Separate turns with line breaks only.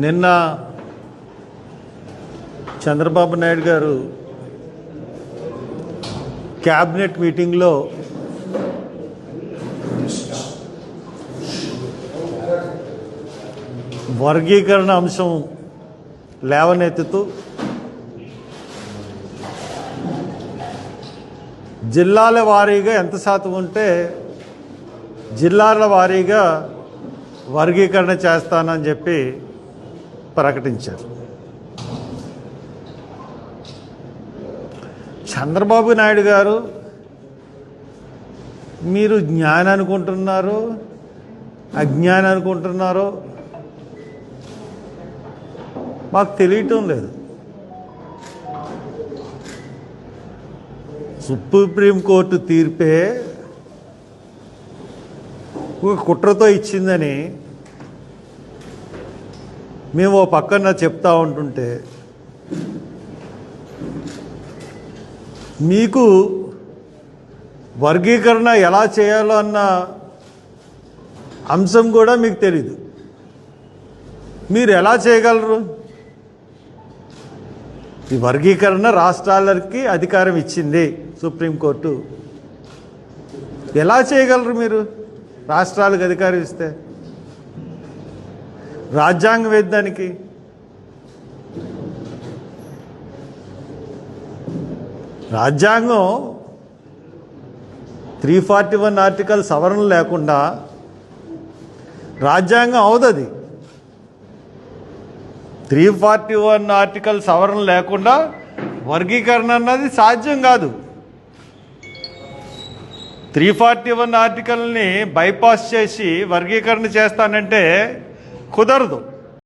నిన్న చంద్రబాబు నాయుడు గారు క్యాబినెట్ మీటింగ్లో వర్గీకరణ అంశం లేవనెత్తుతూ జిల్లాల వారీగా ఎంత శాతం ఉంటే జిల్లాల వారీగా వర్గీకరణ చేస్తానని చెప్పి ప్రకటించారు. చంద్రబాబు నాయుడు గారు మీరు జ్ఞానం అనుకుంటున్నారో అజ్ఞానం అనుకుంటున్నారో మాకు తెలియటం లేదు. సుప్రీంకోర్టు తీర్పే ఒక కుట్రతో ఇచ్చిందని మేము ఓ పక్కన చెప్తా ఉంటుంటే మీకు వర్గీకరణ ఎలా చేయాలో అన్న అంశం కూడా మీకు తెలీదు. మీరు ఎలా చేయగలరు? ఈ వర్గీకరణ రాష్ట్రాలకి అధికారం ఇచ్చింది సుప్రీంకోర్టు. ఎలా చేయగలరు మీరు? రాష్ట్రాలకు అధికారం ఇస్తే రాజ్యాంగం వేద్దానికి రాజ్యాంగం 341 ఆర్టికల్ సవరణ లేకుండా రాజ్యాంగం అవుతుంది. 341 ఆర్టికల్ సవరణ లేకుండా వర్గీకరణ అన్నది సాధ్యం కాదు. 341 ఆర్టికల్ని బైపాస్ చేసి వర్గీకరణ చేస్తానంటే కుదరదు.